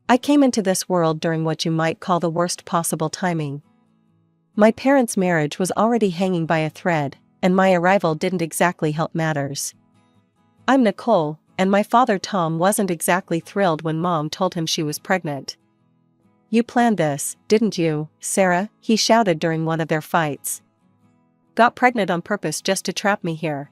I came into this world during what you might call the worst possible timing. My parents' marriage was already hanging by a thread, and my arrival didn't exactly help matters. I'm Nicole, and my father Tom wasn't exactly thrilled when Mom told him she was pregnant. You planned this, didn't you, Sarah? He shouted during one of their fights. Got pregnant on purpose just to trap me here.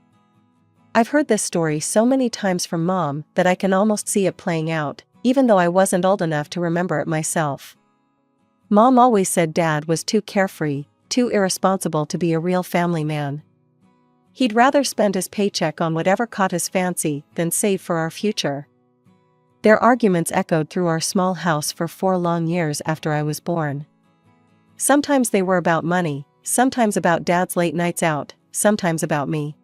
I've heard this story so many times from Mom that I can almost see it playing out, even though I wasn't old enough to remember it myself. Mom always said Dad was too carefree, too irresponsible to be a real family man. He'd rather spend his paycheck on whatever caught his fancy than save for our future. Their arguments echoed through our small house for 4 long years after I was born. Sometimes they were about money, sometimes about Dad's late nights out, sometimes about me.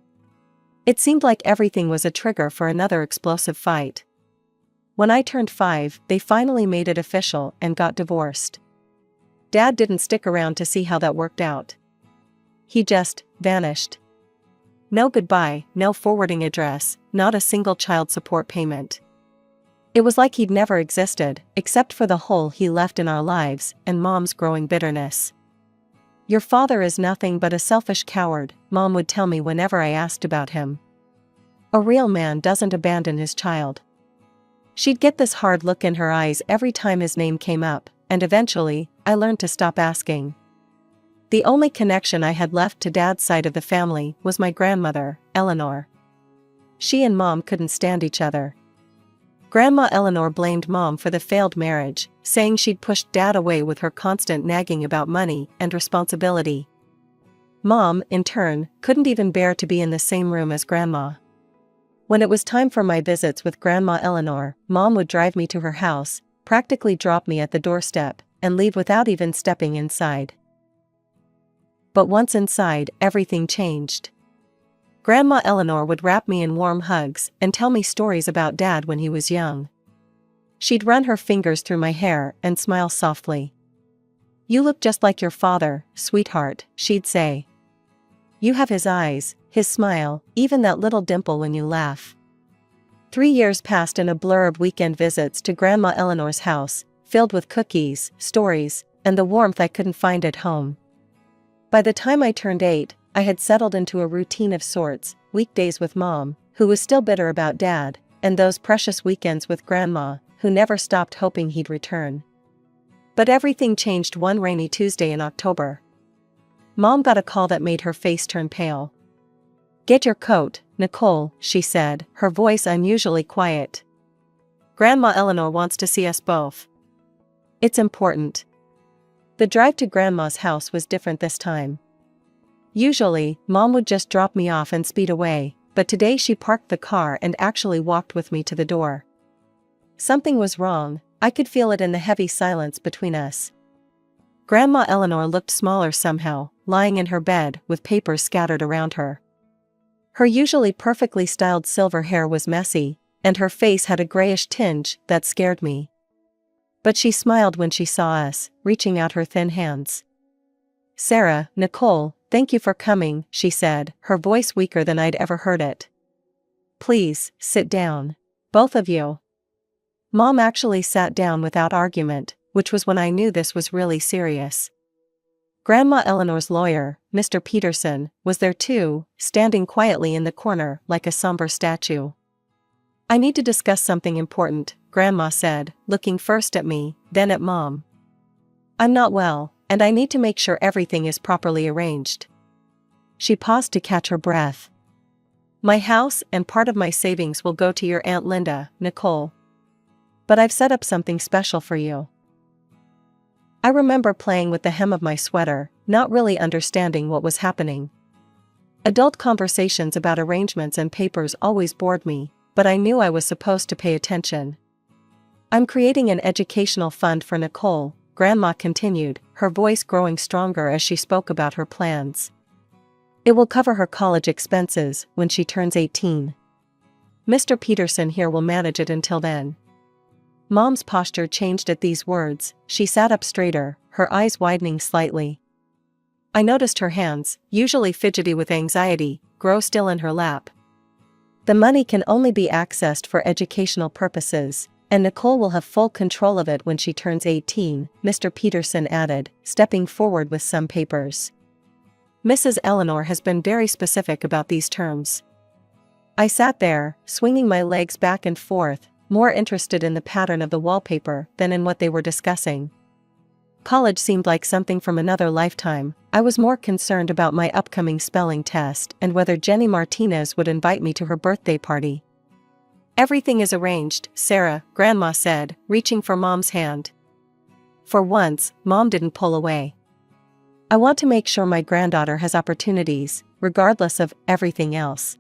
It seemed like everything was a trigger for another explosive fight. When I turned 5, they finally made it official and got divorced. Dad didn't stick around to see how that worked out. He just vanished. No goodbye, no forwarding address, not a single child support payment. It was like he'd never existed, except for the hole he left in our lives and Mom's growing bitterness. Your father is nothing but a selfish coward, Mom would tell me whenever I asked about him. A real man doesn't abandon his child. She'd get this hard look in her eyes every time his name came up, and eventually, I learned to stop asking. The only connection I had left to Dad's side of the family was my grandmother, Eleanor. She and Mom couldn't stand each other. Grandma Eleanor blamed Mom for the failed marriage, saying she'd pushed Dad away with her constant nagging about money and responsibility. Mom, in turn, couldn't even bear to be in the same room as Grandma. When it was time for my visits with Grandma Eleanor, Mom would drive me to her house, practically drop me at the doorstep, and leave without even stepping inside. But once inside, everything changed. Grandma Eleanor would wrap me in warm hugs and tell me stories about Dad when he was young. She'd run her fingers through my hair and smile softly. You look just like your father, sweetheart, she'd say. You have his eyes, his smile, even that little dimple when you laugh. 3 years passed in a blur of weekend visits to Grandma Eleanor's house, filled with cookies, stories, and the warmth I couldn't find at home. By the time I turned 8, I had settled into a routine of sorts, weekdays with Mom, who was still bitter about Dad, and those precious weekends with Grandma, who never stopped hoping he'd return. But everything changed one rainy Tuesday in October. Mom got a call that made her face turn pale. Get your coat, Nicole, she said, her voice unusually quiet. Grandma Eleanor wants to see us both. It's important. The drive to Grandma's house was different this time. Usually, Mom would just drop me off and speed away, but today she parked the car and actually walked with me to the door. Something was wrong, I could feel it in the heavy silence between us. Grandma Eleanor looked smaller somehow, lying in her bed with papers scattered around her. Her usually perfectly styled silver hair was messy, and her face had a grayish tinge that scared me. But she smiled when she saw us, reaching out her thin hands. Sarah, Nicole, thank you for coming, she said, her voice weaker than I'd ever heard it. Please, sit down. Both of you. Mom actually sat down without argument, which was when I knew this was really serious. Grandma Eleanor's lawyer, Mr. Peterson, was there too, standing quietly in the corner like a somber statue. I need to discuss something important, Grandma said, looking first at me, then at Mom. I'm not well, and I need to make sure everything is properly arranged. She paused to catch her breath. My house and part of my savings will go to your Aunt Linda, Nicole. But I've set up something special for you. I remember playing with the hem of my sweater, not really understanding what was happening. Adult conversations about arrangements and papers always bored me, but I knew I was supposed to pay attention. I'm creating an educational fund for Nicole, Grandma continued, her voice growing stronger as she spoke about her plans. It will cover her college expenses when she turns 18. Mr. Peterson here will manage it until then. Mom's posture changed at these words, she sat up straighter, her eyes widening slightly. I noticed her hands, usually fidgety with anxiety, grow still in her lap. The money can only be accessed for educational purposes, And Nicole will have full control of it when she turns 18, Mr. Peterson added, stepping forward with some papers. Mrs. Eleanor has been very specific about these terms. I sat there, swinging my legs back and forth, more interested in the pattern of the wallpaper than in what they were discussing. College seemed like something from another lifetime. I was more concerned about my upcoming spelling test and whether Jenny Martinez would invite me to her birthday party. Everything is arranged, Sarah, Grandma said, reaching for Mom's hand. For once, Mom didn't pull away. I want to make sure my granddaughter has opportunities, regardless of everything else.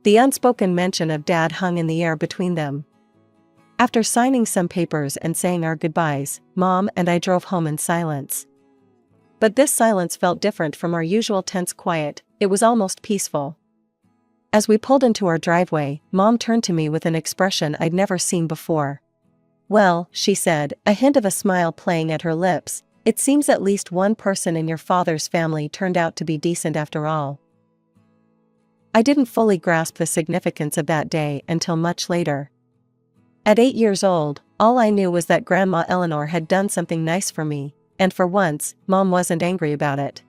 The unspoken mention of Dad hung in the air between them. After signing some papers and saying our goodbyes, Mom and I drove home in silence. But this silence felt different from our usual tense quiet. It was almost peaceful. As we pulled into our driveway, Mom turned to me with an expression I'd never seen before. Well, she said, a hint of a smile playing at her lips, it seems at least one person in your father's family turned out to be decent after all. I didn't fully grasp the significance of that day until much later. At 8 years old, all I knew was that Grandma Eleanor had done something nice for me, and for once, Mom wasn't angry about it.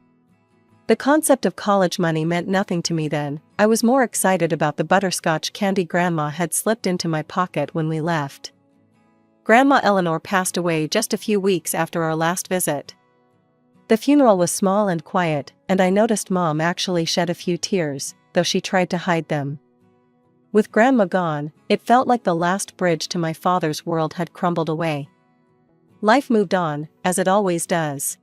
The concept of college money meant nothing to me then. I was more excited about the butterscotch candy Grandma had slipped into my pocket when we left. Grandma Eleanor passed away just a few weeks after our last visit. The funeral was small and quiet, and I noticed Mom actually shed a few tears, though she tried to hide them. With Grandma gone, it felt like the last bridge to my father's world had crumbled away. Life moved on, as it always does.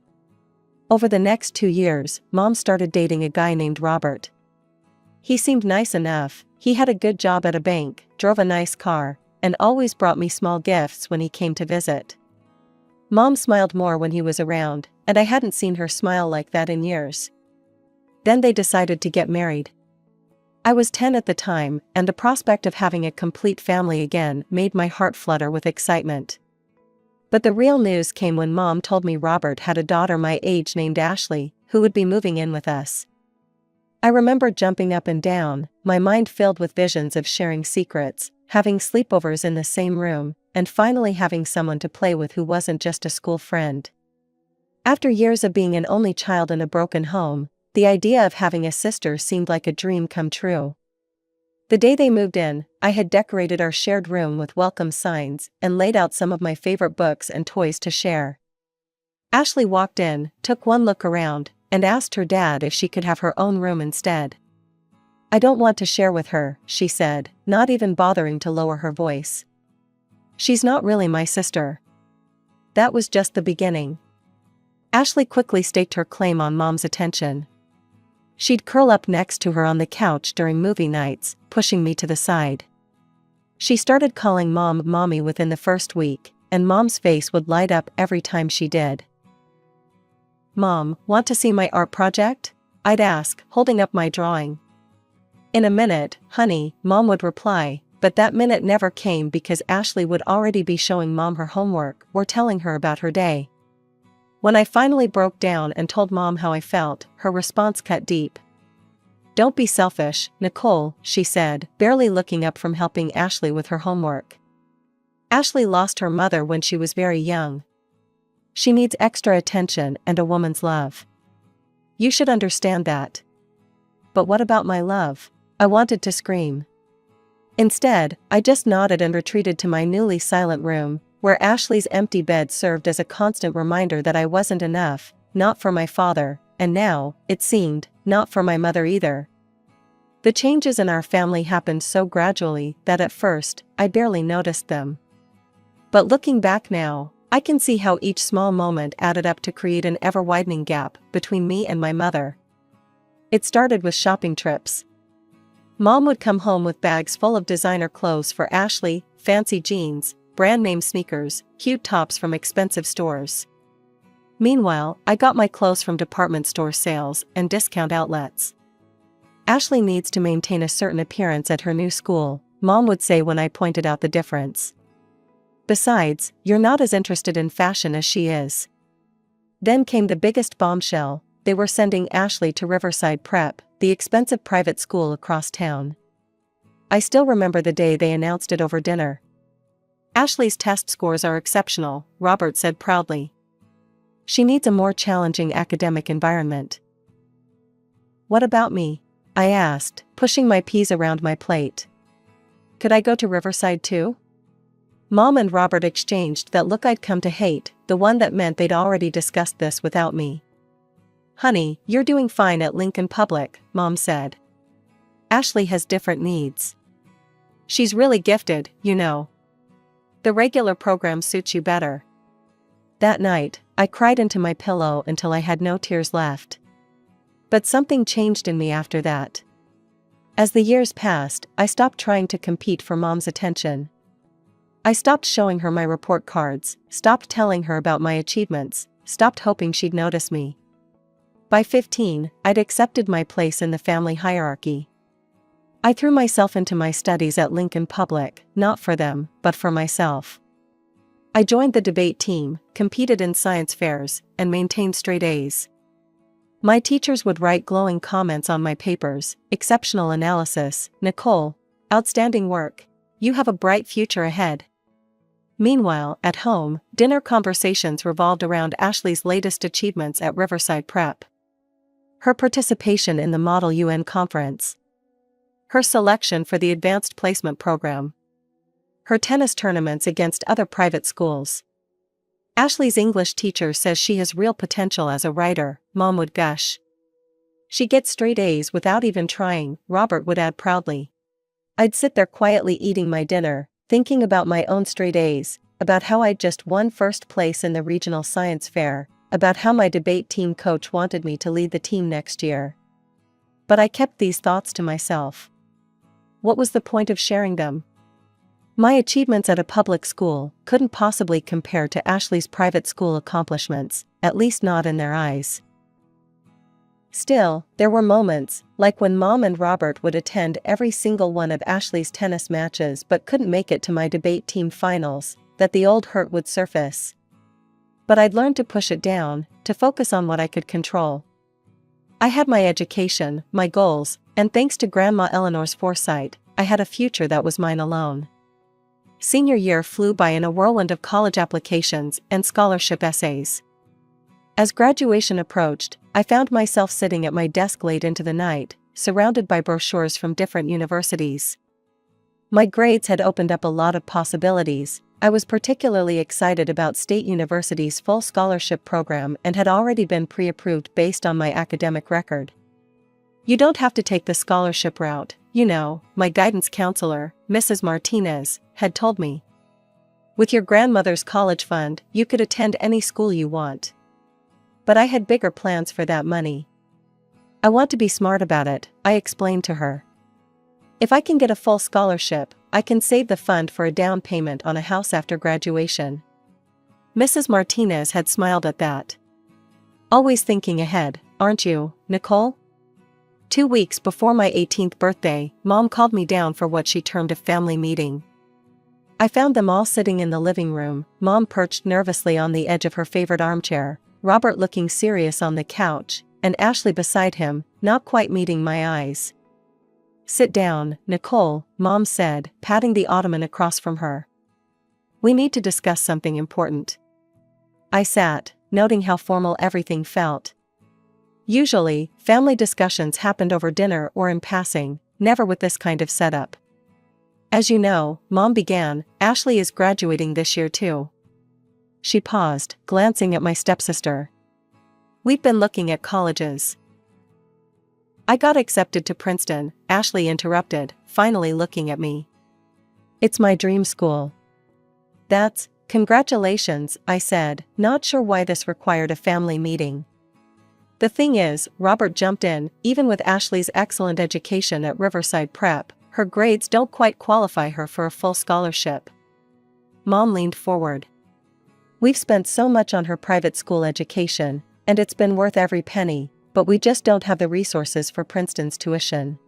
Over the next 2 years, Mom started dating a guy named Robert. He seemed nice enough, he had a good job at a bank, drove a nice car, and always brought me small gifts when he came to visit. Mom smiled more when he was around, and I hadn't seen her smile like that in years. Then they decided to get married. I was 10 at the time, and the prospect of having a complete family again made my heart flutter with excitement. But the real news came when Mom told me Robert had a daughter my age named Ashley, who would be moving in with us. I remember jumping up and down, my mind filled with visions of sharing secrets, having sleepovers in the same room, and finally having someone to play with who wasn't just a school friend. After years of being an only child in a broken home, the idea of having a sister seemed like a dream come true. The day they moved in, I had decorated our shared room with welcome signs and laid out some of my favorite books and toys to share. Ashley walked in, took one look around, and asked her dad if she could have her own room instead. I don't want to share with her, she said, not even bothering to lower her voice. She's not really my sister. That was just the beginning. Ashley quickly staked her claim on Mom's attention. She'd curl up next to her on the couch during movie nights, pushing me to the side. She started calling Mom Mommy within the first week, and Mom's face would light up every time she did. Mom, want to see my art project? I'd ask, holding up my drawing. In a minute, honey, Mom would reply, but that minute never came because Ashley would already be showing Mom her homework or telling her about her day. When I finally broke down and told Mom how I felt, her response cut deep. Don't be selfish, Nicole, she said, barely looking up from helping Ashley with her homework. Ashley lost her mother when she was very young. She needs extra attention and a woman's love. You should understand that. But what about my love? I wanted to scream. Instead, I just nodded and retreated to my newly silent room, where Ashley's empty bed served as a constant reminder that I wasn't enough, not for my father, and now, it seemed, not for my mother either. The changes in our family happened so gradually that at first, I barely noticed them. But looking back now, I can see how each small moment added up to create an ever-widening gap between me and my mother. It started with shopping trips. Mom would come home with bags full of designer clothes for Ashley, fancy jeans, brand-name sneakers, cute tops from expensive stores. Meanwhile, I got my clothes from department store sales and discount outlets. Ashley needs to maintain a certain appearance at her new school, Mom would say when I pointed out the difference. Besides, you're not as interested in fashion as she is. Then came the biggest bombshell. They were sending Ashley to Riverside Prep, the expensive private school across town. I still remember the day they announced it over dinner. Ashley's test scores are exceptional, Robert said proudly. She needs a more challenging academic environment. What about me? I asked, pushing my peas around my plate. Could I go to Riverside too? Mom and Robert exchanged that look I'd come to hate, the one that meant they'd already discussed this without me. Honey, you're doing fine at Lincoln Public, Mom said. Ashley has different needs. She's really gifted, you know. The regular program suits you better. That night, I cried into my pillow until I had no tears left. But something changed in me after that. As the years passed, I stopped trying to compete for Mom's attention. I stopped showing her my report cards, stopped telling her about my achievements, stopped hoping she'd notice me. By 15, I'd accepted my place in the family hierarchy. I threw myself into my studies at Lincoln Public, not for them, but for myself. I joined the debate team, competed in science fairs, and maintained straight A's. My teachers would write glowing comments on my papers: exceptional analysis, Nicole, outstanding work, you have a bright future ahead. Meanwhile, at home, dinner conversations revolved around Ashley's latest achievements at Riverside Prep. Her participation in the Model UN conference. Her selection for the advanced placement program. Her tennis tournaments against other private schools. Ashley's English teacher says she has real potential as a writer, Mom would gush. She gets straight A's without even trying, Robert would add proudly. I'd sit there quietly eating my dinner, thinking about my own straight A's, about how I'd just won first place in the regional science fair, about how my debate team coach wanted me to lead the team next year. But I kept these thoughts to myself. What was the point of sharing them? My achievements at a public school couldn't possibly compare to Ashley's private school accomplishments, at least not in their eyes. Still, there were moments, like when Mom and Robert would attend every single one of Ashley's tennis matches but couldn't make it to my debate team finals, that the old hurt would surface. But I'd learned to push it down, to focus on what I could control. I had my education, my goals, and thanks to Grandma Eleanor's foresight, I had a future that was mine alone. Senior year flew by in a whirlwind of college applications and scholarship essays. As graduation approached, I found myself sitting at my desk late into the night, surrounded by brochures from different universities. My grades had opened up a lot of possibilities. I was particularly excited about State University's full scholarship program and had already been pre-approved based on my academic record. You don't have to take the scholarship route, you know, my guidance counselor, Mrs. Martinez, had told me. With your grandmother's college fund, you could attend any school you want. But I had bigger plans for that money. I want to be smart about it, I explained to her. If I can get a full scholarship, I can save the fund for a down payment on a house after graduation. Mrs. Martinez had smiled at that. Always thinking ahead, aren't you, Nicole? 2 weeks before my 18th birthday, Mom called me down for what she termed a family meeting. I found them all sitting in the living room, Mom perched nervously on the edge of her favorite armchair, Robert looking serious on the couch, and Ashley beside him, not quite meeting my eyes. Sit down, Nicole, Mom said, patting the ottoman across from her. We need to discuss something important. I sat, noting how formal everything felt. Usually, family discussions happened over dinner or in passing, never with this kind of setup. As you know, Mom began, Ashley is graduating this year too. She paused, glancing at my stepsister. We've been looking at colleges. I got accepted to Princeton, Ashley interrupted, finally looking at me. It's my dream school. Congratulations, I said, not sure why this required a family meeting. The thing is, Robert jumped in, even with Ashley's excellent education at Riverside Prep, her grades don't quite qualify her for a full scholarship. Mom leaned forward. We've spent so much on her private school education, and it's been worth every penny, but we just don't have the resources for Princeton's tuition.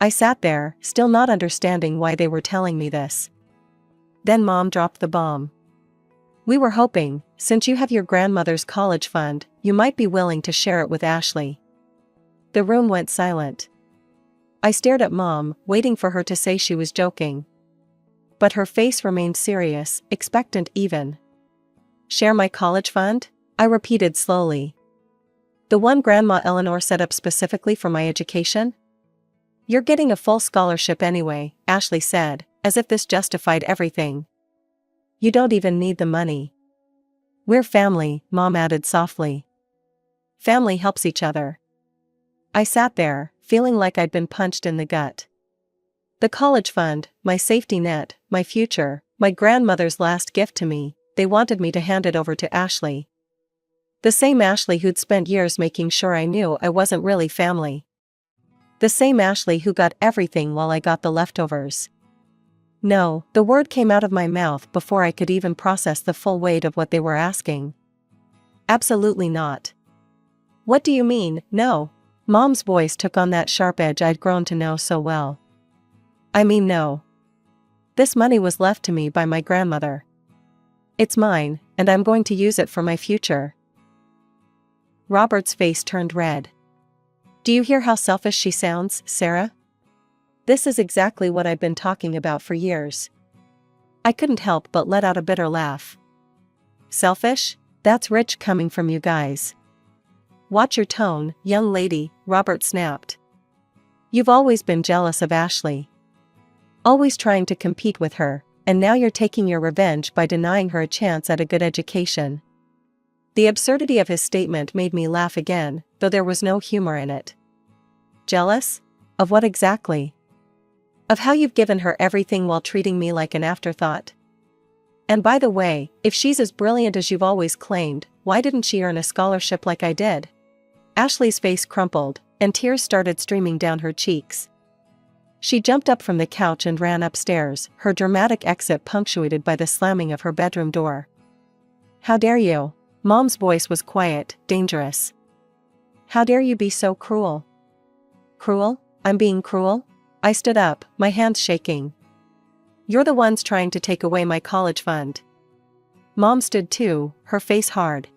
I sat there, still not understanding why they were telling me this. Then Mom dropped the bomb. We were hoping, since you have your grandmother's college fund, you might be willing to share it with Ashley. The room went silent. I stared at Mom, waiting for her to say she was joking. but her face remained serious, expectant even. Share my college fund? I repeated slowly. The one Grandma Eleanor set up specifically for my education? You're getting a full scholarship anyway, Ashley said, as if this justified everything. You don't even need the money. We're family, Mom added softly. Family helps each other. I sat there, feeling like I'd been punched in the gut. The college fund, my safety net, my future, my grandmother's last gift to me, they wanted me to hand it over to Ashley. The same Ashley who'd spent years making sure I knew I wasn't really family. The same Ashley who got everything while I got the leftovers. No, the word came out of my mouth before I could even process the full weight of what they were asking. Absolutely not. What do you mean, no? Mom's voice took on that sharp edge I'd grown to know so well. I mean no. This money was left to me by my grandmother. It's mine, and I'm going to use it for my future. Robert's face turned red. Do you hear how selfish she sounds, Sarah? This is exactly what I've been talking about for years. I couldn't help but let out a bitter laugh. Selfish? That's rich coming from you guys. Watch your tone, young lady, Robert snapped. You've always been jealous of Ashley. Always trying to compete with her, and now you're taking your revenge by denying her a chance at a good education. The absurdity of his statement made me laugh again, though there was no humor in it. Jealous? Of what exactly? Of how you've given her everything while treating me like an afterthought. And by the way, if she's as brilliant as you've always claimed, why didn't she earn a scholarship like I did? Ashley's face crumpled, and tears started streaming down her cheeks. She jumped up from the couch and ran upstairs, her dramatic exit punctuated by the slamming of her bedroom door. How dare you? Mom's voice was quiet, dangerous. How dare you be so cruel? Cruel? I'm being cruel? I stood up, my hands shaking. You're the ones trying to take away my college fund. Mom stood too, her face hard.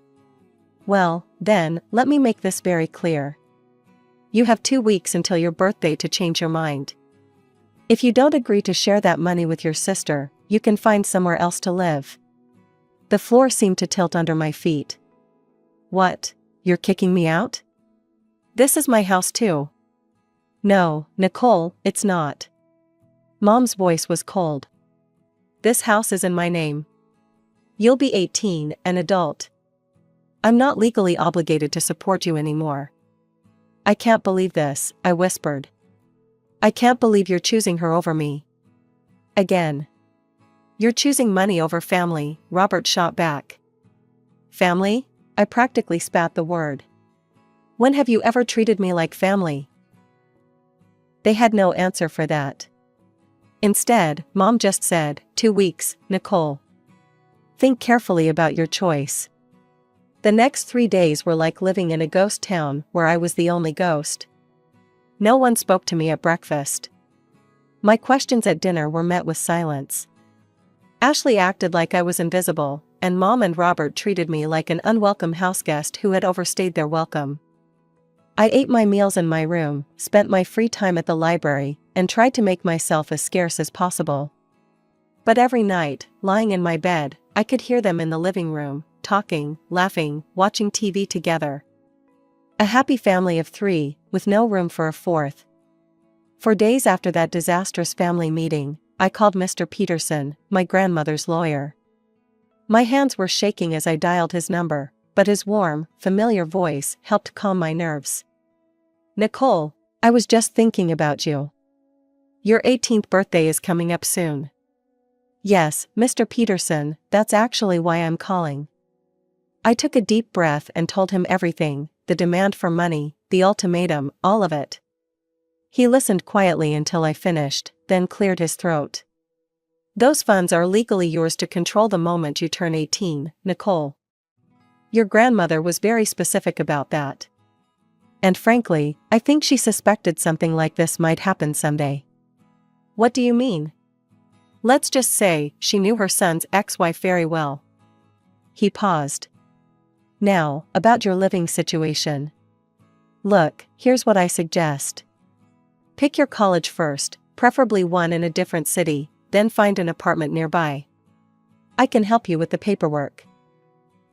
Well, then, let me make this very clear. You have 2 weeks until your birthday to change your mind. If you don't agree to share that money with your sister, you can find somewhere else to live. The floor seemed to tilt under my feet. What? You're kicking me out? This is my house too. No, Nicole, it's not. Mom's voice was cold. This house is in my name. You'll be 18, an adult. I'm not legally obligated to support you anymore. I can't believe this, I whispered. I can't believe you're choosing her over me. Again. You're choosing money over family, Robert shot back. Family? I practically spat the word. When have you ever treated me like family? They had no answer for that. Instead, Mom just said, 2 weeks, Nicole. Think carefully about your choice. The next 3 days were like living in a ghost town where I was the only ghost. No one spoke to me at breakfast. My questions at dinner were met with silence. Ashley acted like I was invisible, and Mom and Robert treated me like an unwelcome houseguest who had overstayed their welcome. I ate my meals in my room, spent my free time at the library, and tried to make myself as scarce as possible. But every night, lying in my bed, I could hear them in the living room, talking, laughing, watching TV together. A happy family of 3, with no room for a 4th. For days after that disastrous family meeting, I called Mr. Peterson, my grandmother's lawyer. My hands were shaking as I dialed his number, but his warm, familiar voice helped calm my nerves. Nicole, I was just thinking about you. Your 18th birthday is coming up soon. Yes, Mr. Peterson, that's actually why I'm calling. I took a deep breath and told him everything, the demand for money, the ultimatum, all of it. He listened quietly until I finished, then cleared his throat. Those funds are legally yours to control the moment you turn 18, Nicole. Your grandmother was very specific about that. And frankly, I think she suspected something like this might happen someday. What do you mean? Let's just say, she knew her son's ex-wife very well. He paused. Now, about your living situation. Look, here's what I suggest. Pick your college first, preferably one in a different city, then find an apartment nearby. I can help you with the paperwork.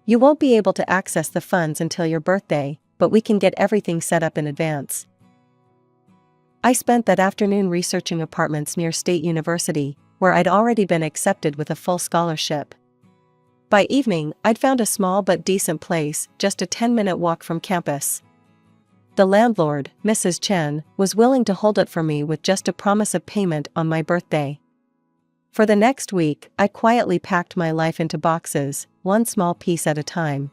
You won't be able to access the funds until your birthday, but we can get everything set up in advance. I spent that afternoon researching apartments near State University, where I'd already been accepted with a full scholarship. By evening, I'd found a small but decent place, just a 10-minute walk from campus. The landlord, Mrs. Chen, was willing to hold it for me with just a promise of payment on my birthday. For the next week, I quietly packed my life into boxes, one small piece at a time.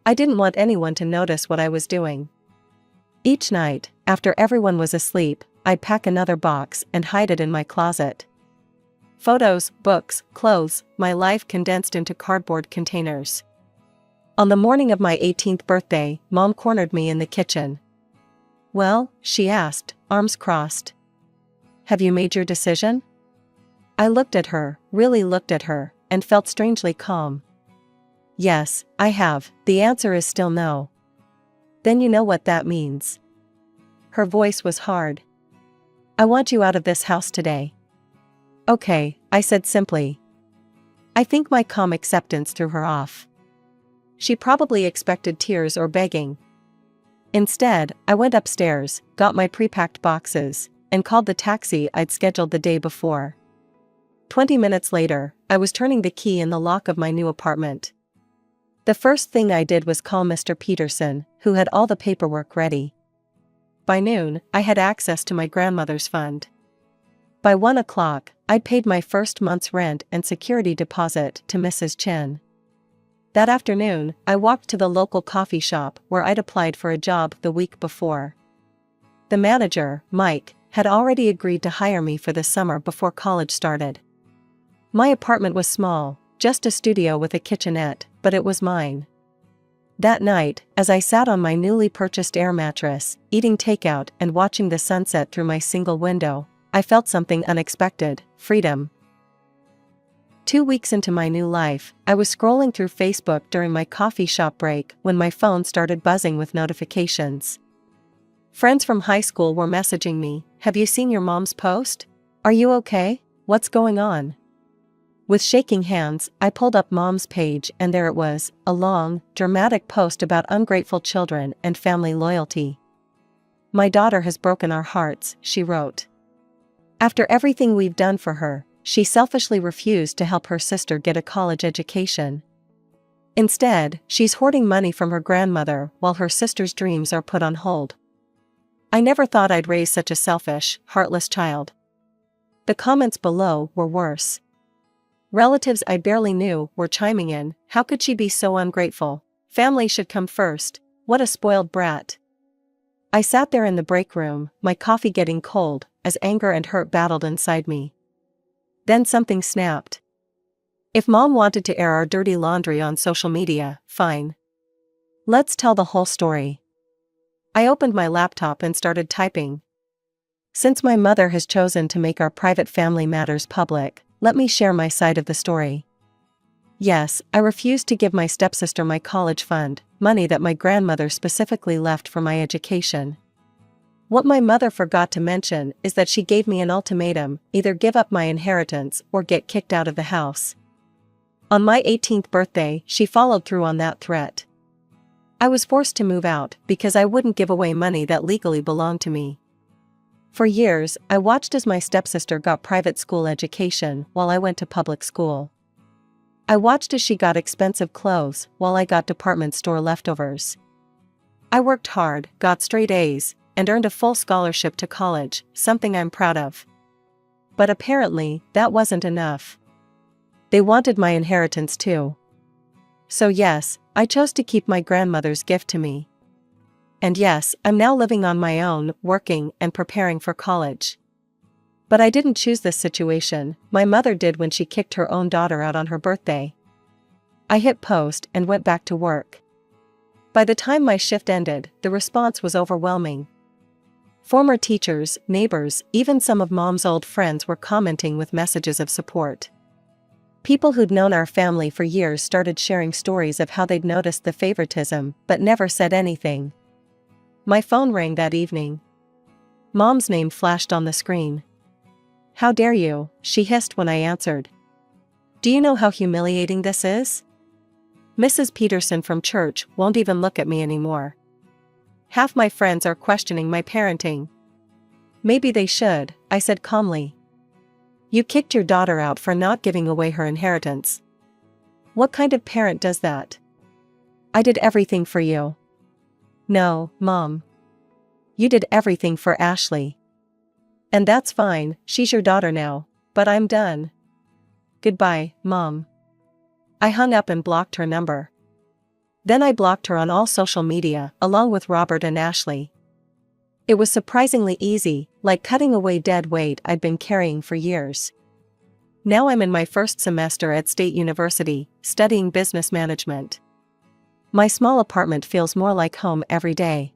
I didn't want anyone to notice what I was doing. Each night, after everyone was asleep, I'd pack another box and hide it in my closet. Photos, books, clothes, my life condensed into cardboard containers. On the morning of my 18th birthday, Mom cornered me in the kitchen. "Well," she asked, arms crossed. "Have you made your decision?" I looked at her, really looked at her, and felt strangely calm. "Yes, I have." "The answer is still no." "Then you know what that means." Her voice was hard. "I want you out of this house today." "Okay," I said simply. I think my calm acceptance threw her off. She probably expected tears or begging. Instead, I went upstairs, got my pre-packed boxes, and called the taxi I'd scheduled the day before. 20 minutes later, I was turning the key in the lock of my new apartment. The first thing I did was call Mr. Peterson, who had all the paperwork ready. By noon, I had access to my grandmother's fund. By 1 o'clock, I'd paid my first month's rent and security deposit to Mrs. Chen. That afternoon, I walked to the local coffee shop where I'd applied for a job the week before. The manager, Mike, had already agreed to hire me for the summer before college started. My apartment was small, just a studio with a kitchenette, but it was mine. That night, as I sat on my newly purchased air mattress, eating takeout and watching the sunset through my single window, I felt something unexpected: freedom. 2 weeks into my new life, I was scrolling through Facebook during my coffee shop break when my phone started buzzing with notifications. Friends from high school were messaging me, "Have you seen your mom's post? Are you okay? What's going on?" With shaking hands, I pulled up Mom's page and there it was, a long, dramatic post about ungrateful children and family loyalty. "My daughter has broken our hearts," she wrote. "After everything we've done for her, she selfishly refused to help her sister get a college education. Instead, she's hoarding money from her grandmother while her sister's dreams are put on hold. I never thought I'd raise such a selfish, heartless child." The comments below were worse. Relatives I barely knew were chiming in, "How could she be so ungrateful? Family should come first. What a spoiled brat." I sat there in the break room, my coffee getting cold, as anger and hurt battled inside me. Then something snapped. If Mom wanted to air our dirty laundry on social media, fine. Let's tell the whole story. I opened my laptop and started typing. Since my mother has chosen to make our private family matters public, let me share my side of the story. Yes, I refused to give my stepsister my college fund, money that my grandmother specifically left for my education. What my mother forgot to mention is that she gave me an ultimatum: either give up my inheritance or get kicked out of the house. On my 18th birthday, she followed through on that threat. I was forced to move out because I wouldn't give away money that legally belonged to me. For years, I watched as my stepsister got private school education while I went to public school. I watched as she got expensive clothes while I got department store leftovers. I worked hard, got straight A's, and earned a full scholarship to college, something I'm proud of. But apparently, that wasn't enough. They wanted my inheritance too. So yes, I chose to keep my grandmother's gift to me. And yes, I'm now living on my own, working and preparing for college. But I didn't choose this situation, my mother did when she kicked her own daughter out on her birthday. I hit post and went back to work. By the time my shift ended, the response was overwhelming. Former teachers, neighbors, even some of Mom's old friends were commenting with messages of support. People who'd known our family for years started sharing stories of how they'd noticed the favoritism, but never said anything. My phone rang that evening. Mom's name flashed on the screen. How dare you, she hissed when I answered. Do you know how humiliating this is? Mrs. Peterson from church won't even look at me anymore. Half my friends are questioning my parenting. Maybe they should, I said calmly. You kicked your daughter out for not giving away her inheritance. What kind of parent does that? I did everything for you. No, Mom. You did everything for Ashley. And that's fine, she's your daughter now, but I'm done. Goodbye, Mom. I hung up and blocked her number. Then I blocked her on all social media, along with Robert and Ashley. It was surprisingly easy, like cutting away dead weight I'd been carrying for years. Now I'm in my first semester at State University, studying business management. My small apartment feels more like home every day.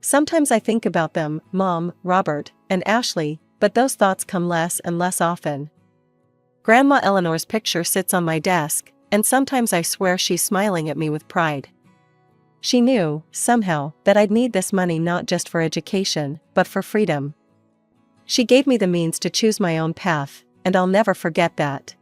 Sometimes I think about them, Mom, Robert, and Ashley, but those thoughts come less and less often. Grandma Eleanor's picture sits on my desk, and sometimes I swear she's smiling at me with pride. She knew, somehow, that I'd need this money not just for education, but for freedom. She gave me the means to choose my own path, and I'll never forget that.